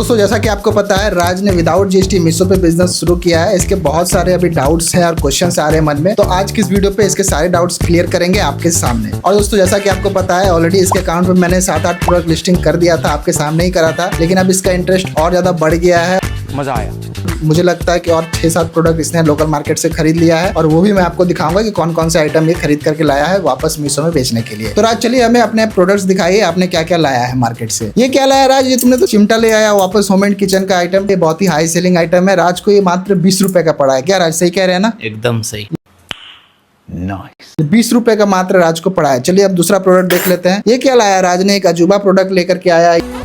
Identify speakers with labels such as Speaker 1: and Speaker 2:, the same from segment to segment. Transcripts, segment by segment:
Speaker 1: दोस्तों जैसा कि आपको पता है राज ने विदाउट जीएसटी मीशो पे बिजनेस शुरू किया है। इसके बहुत सारे अभी डाउट्स हैं और क्वेश्चंस आ रहे हैं मन में, तो आज की इस वीडियो पे इसके सारे डाउट्स क्लियर करेंगे आपके सामने। और दोस्तों जैसा कि आपको पता है ऑलरेडी इसके अकाउंट में मैंने 7-8 प्रोडक्ट लिस्टिंग कर दिया था, आपके सामने ही करा था, लेकिन अब इसका इंटरेस्ट और ज्यादा बढ़ गया है।
Speaker 2: मजा आया।
Speaker 1: मुझे लगता है कि और 6-7 प्रोडक्ट इसने लोकल मार्केट से खरीद लिया है और वो भी मैं आपको दिखाऊंगा कि कौन कौन से आइटम ये खरीद करके लाया है वापस मीशो में बेचने के लिए। तो राज चलिए हमें अपने प्रोडक्ट्स दिखाइए, आपने क्या क्या लाया है मार्केट से। ये क्या लाया राज? ये तुमने तो चिमटा ले आया वापस, होम एंड किचन का आइटम। ये बहुत ही हाई सेलिंग आइटम है। राज को ये मात्र 20 रुपए का पड़ा है। क्या राज सही कह रहे हैं ना?
Speaker 2: एकदम सही।
Speaker 1: 20 रुपए का मात्र राज को पड़ा है। चलिए अब दूसरा प्रोडक्ट देख लेते हैं। ये क्या लाया राज ने? एक अजूबा प्रोडक्ट लेकर के आया है।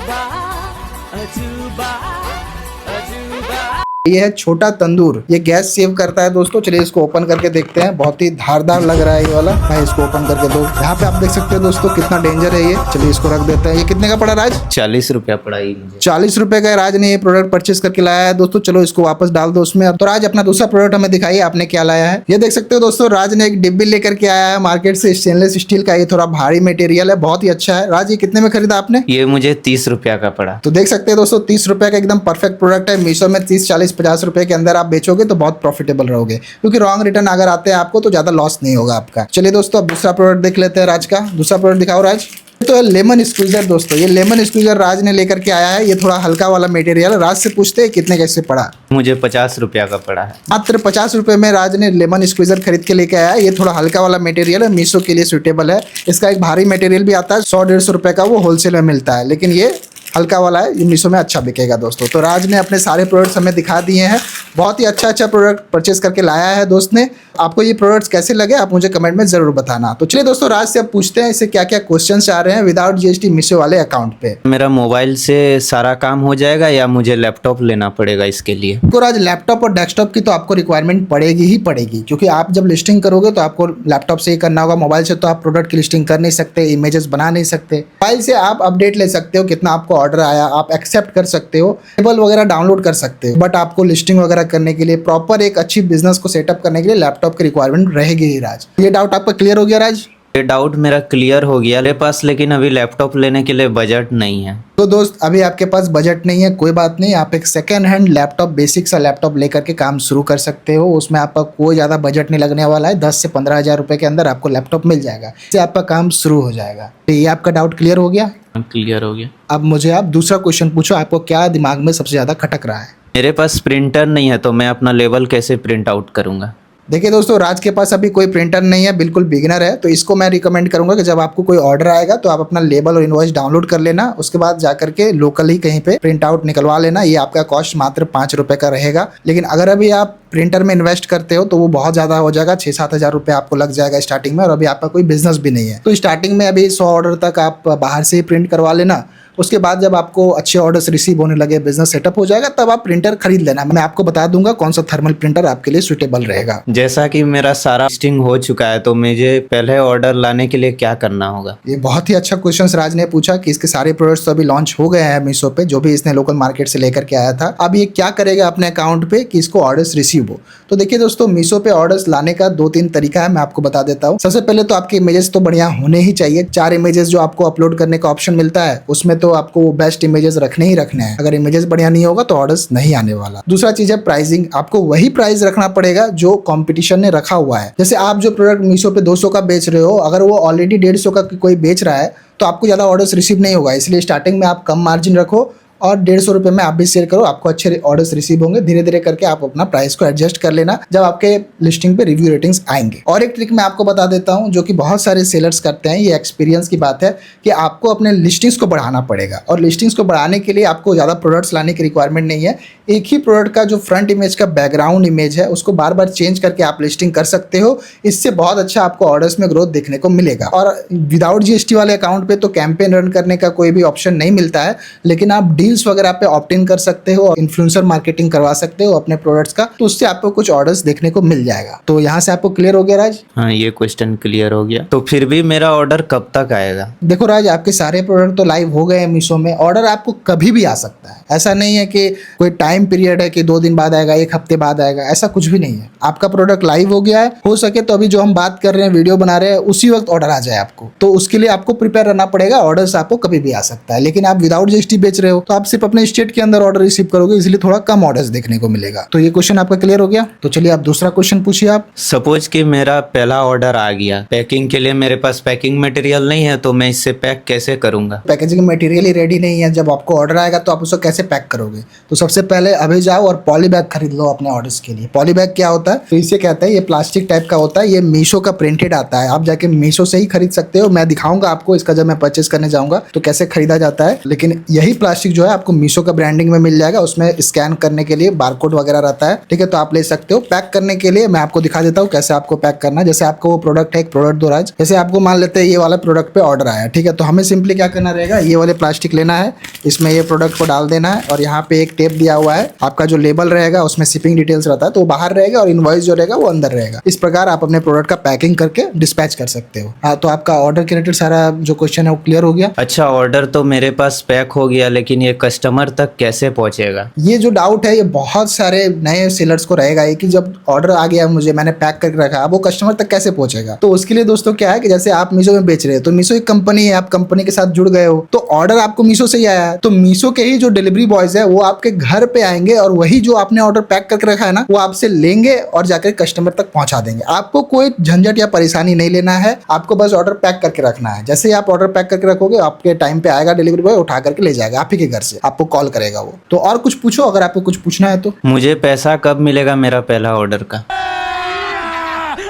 Speaker 1: ये है छोटा तंदूर, ये गैस सेव करता है दोस्तों। चलिए इसको ओपन करके देखते हैं। बहुत ही धारदार लग रहा है ये वाला। मैं इसको ओपन करके दो। यहाँ पे आप देख सकते हो दोस्तों कितना डेंजर है ये। चलिए इसको रख देते हैं। ये कितने का पड़ा राज?
Speaker 2: 40 रुपया पड़ा ही मुझे।
Speaker 1: 40 रुपए का राज ने ये प्रोडक्ट परचेस करके लाया है दोस्तों। चलो इसको वापस डाल दो उसमें। तो राज अपना दूसरा प्रोडक्ट हमें दिखाइए, आपने क्या लाया है। ये देख सकते हो दोस्तों राज ने एक डिब्बी लेकर के आया है मार्केट से, स्टेनलेस स्टील का। ये थोड़ा भारी मटेरियल है, बहुत ही अच्छा है। राज ये कितने में खरीदा आपने?
Speaker 2: ये मुझे 30 रुपया का पड़ा।
Speaker 1: तो देख सकते हैं दोस्तों 30 रुपए का एकदम परफेक्ट प्रोडक्ट है। मीशो में 30, 40, 50 रुपए के अंदर आप बेचोगे तो बहुत प्रॉफिटेबल रहोगे, क्योंकि रॉन्ग रिटर्न अगर आते हैं आपको तो ज्यादा लॉस नहीं होगा आपका। चलिए दोस्तों अब दूसरा प्रोडक्ट देख लेते हैं राज का। दूसरा प्रोडक्ट दिखाओ राज। तो लेमन स्क्वीजर दोस्तों, ये लेमन स्क्वीजर राज ने लेकर के आया है। ये थोड़ा हल्का वाला मटेरियल। राज से पूछते हैं कितने कैसे पड़ा।
Speaker 2: मुझे 50 रुपया का पड़ा है।
Speaker 1: मात्र 50 रुपए में राज ने लेमन स्क्वीजर खरीद के लेके आया है। ये थोड़ा हल्का वाला मटेरियल है, मीशो के लिए सुटेबल है। इसका एक भारी मटेरियल भी आता है, 100-150 रुपए का, वो होलसेल में मिलता है, लेकिन ये हल्का वाला है, ये मीशो में अच्छा बिकेगा दोस्तों। तो राज ने अपने सारे प्रोडक्ट्स हमें दिखा दिए हैं। बहुत ही अच्छा प्रोडक्ट परचेस करके लाया है दोस्त ने। आपको ये प्रोडक्ट्स कैसे लगे आप मुझे कमेंट में जरूर बताना। तो चलिए दोस्तों राज से अब पूछते हैं इसे क्या क्या क्वेश्चंस आ रहे हैं विदाउट जीएसटी मीशो वाले अकाउंट पे।
Speaker 2: मेरा मोबाइल से सारा काम हो जाएगा या मुझे लैपटॉप लेना पड़ेगा इसके लिए?
Speaker 1: तो राज लैपटॉप और डेस्कटॉप की तो आपको रिक्वायरमेंट पड़ेगी ही पड़ेगी, क्योंकि आप जब लिस्टिंग करोगे तो आपको लैपटॉप से ही करना होगा। मोबाइल से तो आप प्रोडक्ट की लिस्टिंग कर नहीं सकते, इमेजेस बना नहीं सकते। मोबाइल से आप अपडेट ले सकते हो, कितना आपको ऑर्डर आया आप एक्सेप्ट कर सकते हो, टेबल वगैरह डाउनलोड कर सकते हो। बट आपको लिस्टिंग वगैरह करने के लिए, प्रॉपर एक अच्छी बिजनेस को सेटअप करने के लिए लैपटॉप की रिक्वायरमेंट रहेगी ही राज। ये डाउट आपका क्लियर हो गया राज?
Speaker 2: ये डाउट मेरा क्लियर हो गया मेरे पास, लेकिन अभी लैपटॉप लेने के लिए बजट नहीं है।
Speaker 1: तो दोस्त अभी आपके पास बजट नहीं है, कोई बात नहीं। आप एक सेकेंड हैंड लैपटॉप, बेसिक सा लैपटॉप लेकर के काम शुरू कर सकते हो। उसमें आपका कोई ज़्यादा बजट नहीं लगने वाला है। 10 से 15 हज़ार रुपये के अंदर आपको लैपटॉप मिल जाएगा, इससे आपका काम शुरू हो जाएगा। तो ये आपका डाउट क्लियर हो गया?
Speaker 2: क्लियर हो गया।
Speaker 1: अब मुझे आप दूसरा क्वेश्चन पूछो, आपको क्या दिमाग में सबसे ज़्यादा खटक रहा है?
Speaker 2: मेरे पास प्रिंटर नहीं है तो मैं अपना लेबल कैसे प्रिंट आउट करूंगा?
Speaker 1: देखिए दोस्तों राज के पास अभी कोई प्रिंटर नहीं है, बिल्कुल बिगिनर है। तो इसको मैं रिकमेंड करूंगा कि जब आपको कोई ऑर्डर आएगा तो आप अपना लेबल और इनवॉइस डाउनलोड कर लेना, उसके बाद जाकर के लोकल ही कहीं पे प्रिंट आउट निकलवा लेना। ये आपका कॉस्ट मात्र 5 रुपए का रहेगा। लेकिन अगर अभी आप प्रिंटर में इन्वेस्ट करते हो तो वो बहुत ज़्यादा हो जाएगा, 6-7 हज़ार रुपये आपको लग जाएगा स्टार्टिंग में, और अभी आपका कोई बिजनेस भी नहीं है। तो स्टार्टिंग में अभी 100 ऑर्डर तक आप बाहर से ही प्रिंट करवा लेना। उसके बाद जब आपको अच्छे ऑर्डर्स रिसीव होने लगे, बिजनेस सेटअप हो जाएगा, तब आप प्रिंटर खरीद लेना। मैं आपको बता दूंगा कौन सा थर्मल प्रिंटर आपके लिए सुटेबल रहेगा।
Speaker 2: जैसा कि मेरा सारा लिस्टिंग हो चुका है तो मुझे पहले ऑर्डर लाने के लिए क्या करना होगा?
Speaker 1: ये बहुत ही अच्छा क्वेश्चन राज ने पूछा कि इसके सारे प्रोडक्ट्स तो अभी लॉन्च हो गए हैं मीशो पे, जो भी इसने लोकल मार्केट से लेकर के आया था। अब ये क्या करेगा अपने अकाउंट पे कि इसको ऑर्डर्स रिसीव हो। तो देखिए दोस्तों मीशो पे ऑर्डर्स लाने का 2-3 तरीका है, मैं आपको बता देता हूँ। सबसे पहले तो आपके इमेजेस तो बढ़िया होने ही चाहिए। 4 इमेजेस जो आपको अपलोड करने का ऑप्शन मिलता है उसमें तो आपको बेस्ट इमेजेस रखने ही रखने हैं। अगर इमेजेस बढ़िया नहीं होगा तो ऑर्डर्स नहीं आने वाला। दूसरा चीज है प्राइसिंग। आपको वही प्राइस रखना पड़ेगा जो कंपटीशन ने रखा हुआ है। जैसे आप जो प्रोडक्ट मीशो पे 200 का बेच रहे हो, अगर वो ऑलरेडी 150 का कोई बेच रहा है तो आपको ज्यादा ऑर्डर्स रिसीव नहीं होगा। इसलिए स्टार्टिंग में आप कम मार्जिन रखो और 150 रुपये में आप भी शेयर करो, आपको अच्छे ऑर्डर्स रिसीव होंगे। धीरे धीरे करके आप अपना प्राइस को एडजस्ट कर लेना जब आपके लिस्टिंग पे रिव्यू रेटिंग्स आएंगे। और एक ट्रिक मैं आपको बता देता हूं जो कि बहुत सारे सेलर्स करते हैं, ये एक्सपीरियंस की बात है, कि आपको अपने लिस्टिंग्स को बढ़ाना पड़ेगा। और लिस्टिंग्स को बढ़ाने के लिए आपको ज़्यादा प्रोडक्ट्स लाने की रिक्वायरमेंट नहीं है। एक ही प्रोडक्ट का जो फ्रंट इमेज का बैकग्राउंड इमेज है उसको बार बार चेंज करके आप लिस्टिंग कर सकते हो। इससे बहुत अच्छा आपको ऑर्डर्स में ग्रोथ देखने को मिलेगा। और विदाउट जीएसटी वाले अकाउंट पे तो कैंपेन रन करने का कोई भी ऑप्शन नहीं मिलता है, लेकिन आप डील्स वगैरह पे ऑप्ट इन कर सकते हो और इन्फ्लुएंसर मार्केटिंग करवा सकते हो अपने प्रोडक्ट्स का, तो उससे आपको कुछ ऑर्डर्स देखने को मिल जाएगा। तो यहाँ से आपको क्लियर हो गया राज?
Speaker 2: हाँ ये क्वेश्चन क्लियर हो गया। तो फिर भी मेरा ऑर्डर कब तक आएगा?
Speaker 1: देखो राज आपके सारे प्रोडक्ट तो लाइव हो गए हैं मीशो में। ऑर्डर आपको कभी भी आ सकता है, ऐसा नहीं है कि कोई टाइम पीरियड है कि 2 दिन बाद आएगा, 1 हफ्ते बाद आएगा, ऐसा कुछ भी नहीं है। आपका प्रोडक्ट लाइव हो गया है, हो सके तो अभी जो हम बात कर रहे हैं, वीडियो बना रहे हैं, उसी वक्त ऑर्डर आ जाए आपको। तो उसके लिए आपको प्रिपेयर रहना पड़ेगा। ऑर्डर्स आपको कभी भी आ सकता है। लेकिन आप विदाउट जीएसटी बेच रहे हो तो आप सिर्फ अपने स्टेट के अंदर ऑर्डर रिसीव करोगे, इसलिए थोड़ा कम ऑर्डर्स देखने को मिलेगा। तो ये क्वेश्चन आपका क्लियर हो गया। तो चलिए आप दूसरा क्वेश्चन पूछिए आप।
Speaker 2: सपोज कि मेरा पहला ऑर्डर आ गया, पैकिंग के लिए मेरे पास पैकिंग मटेरियल नहीं है, तो मैं इससे पैक कैसे करूंगा?
Speaker 1: पैकेजिंग मटेरियल ही रेडी नहीं है, जब आपको ऑर्डर आएगा तो आप उसको कैसे पैक करोगे? तो सबसे पहले अभी जाओ और पॉली बैग खरीद लो अपने ऑर्डर्स के लिए। पॉली बैग क्या होता है? तो इसे कहते हैं, ये प्लास्टिक टाइप का होता है, ये मीशो का प्रिंटेड आता है। आप जाके मीशो से ही खरीद सकते हो। मैं दिखाऊंगा आपको इसका जब मैं परचेस करने जाऊंगा तो कैसे खरीदा जाता है। लेकिन यही प्लास्टिक जो है आपको मीशो का ब्रांडिंग में मिल जाएगा, उसमें स्कैन करने के लिए बारकोड वगैरह रहता है, ठीक है। तो आप ले सकते हो। पैक करने के लिए मैं आपको दिखा देता हूँ कैसे आपको पैक करना है। जैसे आपको वो प्रोडक्ट है, एक प्रोडक्ट दो राज, जैसे आपको मान लेते हैं ये वाला प्रोडक्ट पे ऑर्डर आया, ठीक है। तो हमें सिंपली क्या करना रहेगा, ये वाले प्लास्टिक लेना है, इसमें ये प्रोडक्ट को डाल देना है और यहाँ पे एक टेप दिया हुआ है। आपका जो लेबल रहेगा उसमें शिपिंग डिटेल्स रहता है, तो वो बाहर रहेगा और इनवॉइस जो रहेगा वो अंदर रहेगा। इस प्रकार आप अपने प्रोडक्ट का पैकिंग करके डिस्पैच कर सकते हो। हाँ, तो आपका ऑर्डर के रिलेटेड सारा जो क्वेश्चन है वो क्लियर हो गया।
Speaker 2: अच्छा, ऑर्डर तो मेरे पास पैक हो गया, लेकिन ये कस्टमर तक कैसे पहुंचेगा?
Speaker 1: ये जो डाउट है ये बहुत सारे नए सेलर्स को रहेगा कि जब ऑर्डर आ गया मुझे, मैंने पैक करके रखा, अब वो कस्टमर तक कैसे पहुंचेगा? तो उसके लिए दोस्तों क्या है कि जैसे आप मीशो में बेच रहे हो, तो मीशो एक कंपनी है, आप कंपनी के साथ जुड़ गए हो, तो ऑर्डर आपको मीशो से ही आया है, तो मीशो के ही जो डिलीवरी बॉयज है वो आपके घर पे आएंगे और वही जो आपने ऑर्डर पैक करके रखा है ना, वो आपसे लेंगे और जाकर कस्टमर तक पहुंचा देंगे। आपको कोई झंझट या परेशानी नहीं लेना है, आपको बस ऑर्डर पैक करके रखना है। जैसे ही आप ऑर्डर पैक करके रखोगे, आपके टाइम पे आएगा डिलीवरी बॉय, उठा करके ले जाएगा आप ही के घर से, आपको कॉल करेगा वो। तो और कुछ पूछो अगर आपको कुछ पूछना है तो।
Speaker 2: मुझे पैसा कब मिलेगा मेरा पहला ऑर्डर का?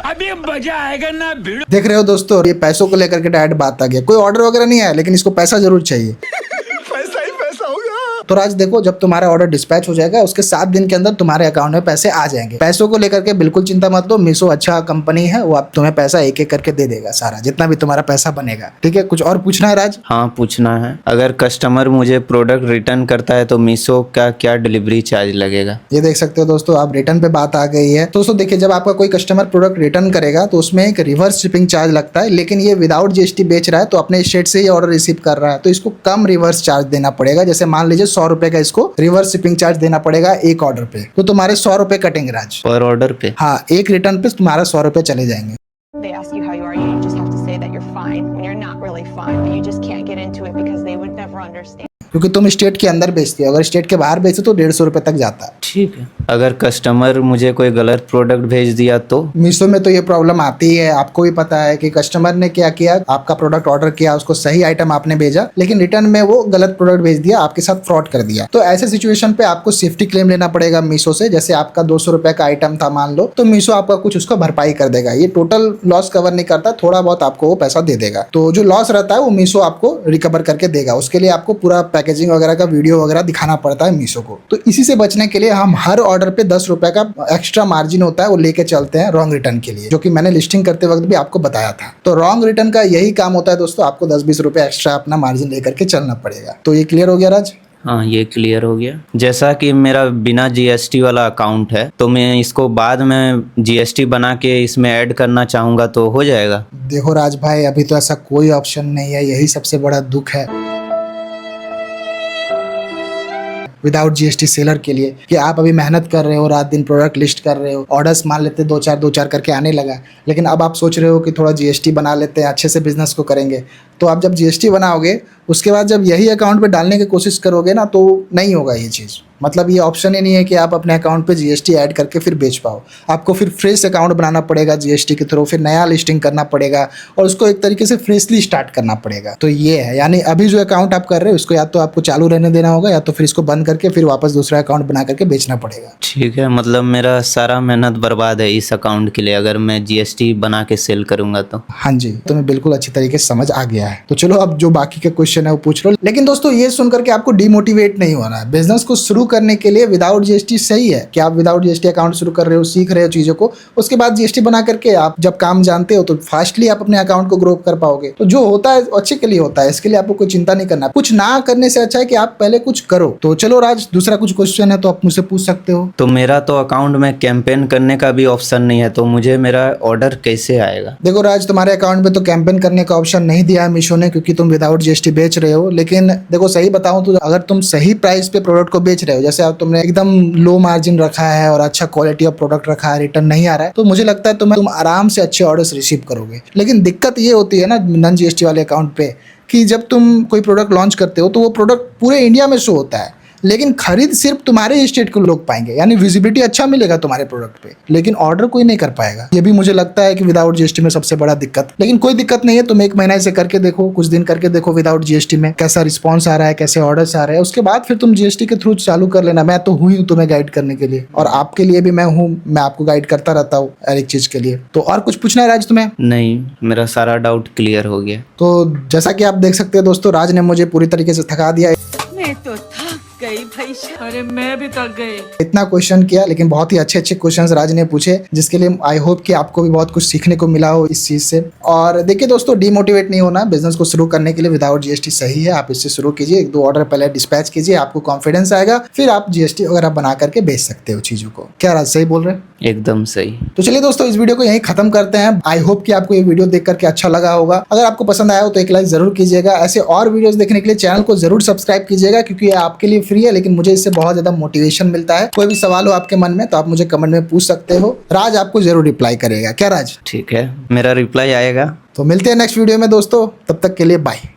Speaker 3: अभी मजा आएगा ना भिड़ो।
Speaker 1: देख रहे हो दोस्तों, ये पैसों को लेकर के डायरेक्ट बात आ गया। कोई ऑर्डर वगैरह नहीं आया, लेकिन इसको पैसा जरूर चाहिए।
Speaker 3: पैसा ही पैसा होगा।
Speaker 1: तो राज देखो, जब तुम्हारा ऑर्डर डिस्पैच हो जाएगा उसके 7 दिन के अंदर तुम्हारे अकाउंट में पैसे आ जाएंगे। पैसों को लेकर के बिल्कुल चिंता मत लो, मीशो अच्छा कंपनी है, वो आप तुम्हें पैसा एक एक करके दे देगा, सारा जितना भी तुम्हारा पैसा बनेगा, ठीक है। कुछ और पूछना है राज?
Speaker 2: हाँ, पूछना है। अगर कस्टमर मुझे प्रोडक्ट रिटर्न करता है तो मीशो का क्या डिलीवरी चार्ज लगेगा?
Speaker 1: ये देख सकते हो दोस्तों, आप रिटर्न पे बात आ गई है। दोस्तों देखिए, जब आपका कोई कस्टमर प्रोडक्ट रिटर्न करेगा तो उसमें एक रिवर्स शिपिंग चार्ज लगता है, लेकिन ये विदाउट जीएसटी बेच रहा है तो अपने स्टेट से ही ऑर्डर रिसीव कर रहा है, तो इसको कम रिवर्स चार्ज देना पड़ेगा। जैसे मान लीजिए 100 रुपए का इसको रिवर्स शिपिंग चार्ज देना पड़ेगा एक ऑर्डर पे, तो तुम्हारे 100 रुपए कटेंगे राज
Speaker 2: पर ऑर्डर पे।
Speaker 1: हाँ, एक रिटर्न पे तुम्हारा 100 रुपए चले जाएंगे।
Speaker 4: They ask you how you are, you just have to say that you're fine when you're not really fine, but you just can't get into it because they would never understand.
Speaker 1: क्योंकि तुम state के अंदर बेचते हो, अगर state के बाहर बेचते तो 150 रुपए तक जाता है।
Speaker 2: ठीक है। अगर कस्टमर मुझे कोई गलत प्रोडक्ट भेज दिया तो?
Speaker 1: मीशो में तो ये प्रॉब्लम आती है, आपको भी पता है कि कस्टमर ने क्या किया, आपका प्रोडक्ट ऑर्डर किया, उसको सही आइटम आपने भेजा, लेकिन रिटर्न में वो गलत प्रोडक्ट भेज दिया, आपके साथ फ्रॉड कर दिया। तो ऐसे सिचुएशन पे आपको सेफ्टी क्लेम लेना पड़ेगा मीशो से। जैसे आपका 200 रुपए का आइटम था मान लो, तो मीशो आपका कुछ उसको भरपाई कर देगा। ये टोटल लॉस कवर नहीं करता, थोड़ा बहुत आपको वो पैसा दे देगा। तो जो लॉस रहता है वो मीशो आपको रिकवर करके देगा। उसके लिए आपको पूरा पैकेजिंग वगैरह का वीडियो वगैरह दिखाना पड़ता है मीशो को। तो इसी से बचने के लिए हम हर ऑर्डर पे 10 रुपए का एक्स्ट्रा मार्जिन होता है, वो लेके चलते हैं रॉन्ग रिटर्न के लिए, जो कि मैंने लिस्टिंग करते वक्त भी आपको बताया था। तो रॉन्ग रिटर्न का यही काम होता है दोस्तों, आपको 10-20 रुपए एक्स्ट्रा अपना मार्जिन लेकर के चलना पड़ेगा। तो ये क्लियर हो गया राज?
Speaker 2: हाँ, ये क्लियर हो गया। जैसा कि मेरा बिना जीएसटी वाला अकाउंट है, तो मैं इसको बाद में जीएसटी बना के इसमें ऐड करना चाहूँगा तो हो जाएगा?
Speaker 1: देखो राज भाई, अभी तो ऐसा कोई ऑप्शन नहीं है, यही सबसे बड़ा दुख है विदाउट जीएसटी सेलर के लिए, कि आप अभी मेहनत कर रहे हो, रात दिन प्रोडक्ट लिस्ट कर रहे हो, ऑर्डर्स मान लेते 2-4 करके आने लगा, लेकिन अब आप सोच रहे हो कि थोड़ा जीएसटी बना लेते हैं, अच्छे से बिजनेस को करेंगे। तो आप जब जीएसटी बनाओगे उसके बाद जब यही अकाउंट पे डालने की कोशिश करोगे ना, तो नहीं होगा ये चीज़। मतलब ये ऑप्शन ही नहीं है कि आप अपने अकाउंट पे जीएसटी ऐड करके फिर बेच पाओ। आपको फिर फ्रेश अकाउंट बनाना पड़ेगा जीएसटी के थ्रू, फिर नया लिस्टिंग करना पड़ेगा और उसको एक तरीके से फ्रेशली स्टार्ट करना पड़ेगा। तो ये है, यानी अभी जो अकाउंट आप कर रहे हो उसको या तो आपको चालू रहने देना होगा, या तो फिर इसको बंद करके फिर वापस दूसरा अकाउंट बना करके बेचना पड़ेगा।
Speaker 2: ठीक है, मतलब मेरा सारा मेहनत बर्बाद है इस अकाउंट के लिए अगर मैं जीएसटी बना के सेल करूंगा तो?
Speaker 1: हाँ जी, तुम्हें बिल्कुल अच्छी तरीके से समझ आ गया है। तो चलो अब जो बाकी के क्वेश्चन है वो पूछ लो। लेकिन दोस्तों ये सुनकर के आपको डिमोटिवेट नहीं होना है। बिजनेस को शुरू करने के लिए विदाउट जीएसटी सही है कि आप विदाउट जीएसटी अकाउंट शुरू कर रहे हो, सीख रहे हो चीजों को, उसके बाद जीएसटी बना करके आप जब काम जानते हो तो फास्टली आप अपने अकाउंट को ग्रो कर पाओगे। तो जो होता है अच्छे के लिए होता है, इसके लिए आपको कोई चिंता नहीं करना। कुछ ना करने से अच्छा है कि आप पहले कुछ करो। तो चलो राज, दूसरा कुछ क्वेश्चन है तो आप मुझसे पूछ सकते हो।
Speaker 2: तो मेरा तो अकाउंट में कैंपेन करने का भी ऑप्शन नहीं है, तो मुझे मेरा ऑर्डर कैसे आएगा?
Speaker 1: देखो राज, तुम्हारे अकाउंट में तो कैंपेन करने का ऑप्शन नहीं दिया है मीशो ने, क्योंकि तुम विदाउट जीएसटी बेच रहे हो। लेकिन देखो सही बताऊं तो अगर तुम सही प्राइस पे प्रोडक्ट को बेच रहे हो, जैसे अब तुमने एकदम लो मार्जिन रखा है और अच्छा क्वालिटी ऑफ प्रोडक्ट रखा है, रिटर्न नहीं आ रहा है, तो मुझे लगता है तुम आराम से अच्छे ऑर्डर्स रिसीव करोगे। लेकिन दिक्कत ये होती है ना नॉन जीएसटी वाले अकाउंट पे, कि जब तुम कोई प्रोडक्ट लॉन्च करते हो तो वो प्रोडक्ट पूरे इंडिया में शो होता है, लेकिन खरीद सिर्फ तुम्हारे स्टेट के लोग पाएंगे, यानी विजिबिलिटी अच्छा मिलेगा तुम्हारे प्रोडक्ट पे, लेकिन ऑर्डर कोई नहीं कर पाएगा। ये भी मुझे लगता है कि विदाउट जीएसटी में सबसे बड़ा दिक्कत। लेकिन कोई दिक्कत नहीं है, तुम 1 महीना इसे करके देखो, कुछ दिन करके देखो विदाउट जीएसटी में कैसा रिस्पॉन्स आ रहा है, कैसे ऑर्डर्स आ रहे हैं, उसके बाद फिर तुम जीएसटी के थ्रू चालू कर लेना। मैं तो हुई हूँ तुम्हें गाइड करने के लिए, और आपके लिए भी मैं हूँ, मैं आपको गाइड करता रहता हूँ हर एक चीज के लिए। तो और कुछ पूछना है राज तुम्हें?
Speaker 2: नहीं, मेरा सारा डाउट क्लियर हो गया।
Speaker 1: तो जैसा कि आप देख सकते हैं दोस्तों, राज ने मुझे पूरी तरीके से थका दिया।
Speaker 5: मैं तो थक गई भैया। अरे मैं भी थक गई।
Speaker 1: इतना क्वेश्चन किया, लेकिन बहुत ही अच्छे अच्छे क्वेश्चंस राज ने पूछे, जिसके लिए आई होप कि आपको भी बहुत कुछ सीखने को मिला हो इस चीज से। और देखिए दोस्तों, डीमोटिवेट नहीं होना, बिजनेस को शुरू करने के लिए विदाउट जीएसटी सही है। आप इससे शुरू कीजिए, 1-2 ऑर्डर पहले डिस्पैच कीजिए, आपको कॉन्फिडेंस आएगा, फिर आप जीएसटी वगैरह बना करके बेच सकते हो चीजों को। क्या राज सही बोल रहे हैं?
Speaker 2: एकदम सही।
Speaker 1: तो चलिए दोस्तों, इस वीडियो को यहीं खत्म करते हैं। आई होप कि आपको ये वीडियो देख करके अच्छा लगा होगा। अगर आपको पसंद आया हो तो एक लाइक जरूर कीजिएगा। ऐसे और वीडियोस देखने के लिए चैनल को जरूर सब्सक्राइब कीजिएगा, क्योंकि ये आपके लिए फ्री है, लेकिन मुझे इससे बहुत ज्यादा मोटिवेशन मिलता है। कोई भी सवाल हो आपके मन में तो आप मुझे कमेंट में पूछ सकते हो, राज आपको जरूर रिप्लाई करेगा। क्या राज?
Speaker 2: ठीक है, मेरा रिप्लाई आएगा।
Speaker 1: तो मिलते हैं नेक्स्ट वीडियो में दोस्तों, तब तक के लिए बाय।